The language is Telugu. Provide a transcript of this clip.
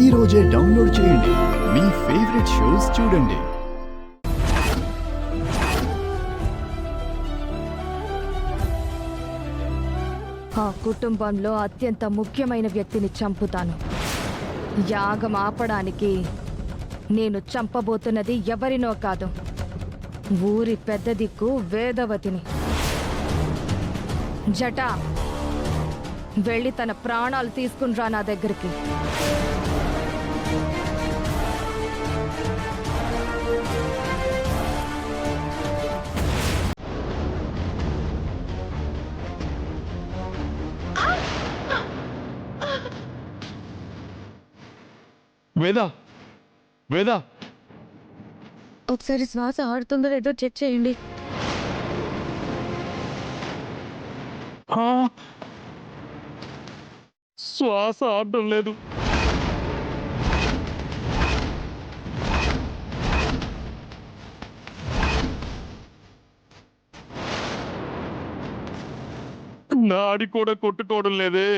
ఈ రోజే డౌన్లోడ్ చేయండి. మీ ఫేవరెట్ షోస్ చూడండి. ఆ కుటుంబంలో అత్యంత ముఖ్యమైన వ్యక్తిని చంపుతాను. యాగం ఆపడానికి నేను చంపబోతున్నది ఎవరినో కాదు, ఊరి పెద్ద దిక్కు వేదవతిని. జటా, వెళ్ళి తన ప్రాణాలు తీసుకునిరా నా దగ్గరికి. వేదా, వేదా, ఒకసారి శ్వాస ఆడుతుందో లేదో చెక్ చేయండి. శ్వాస ఆడడం లేదు. నాడి కూడా కొట్టుకోవడం లేదే.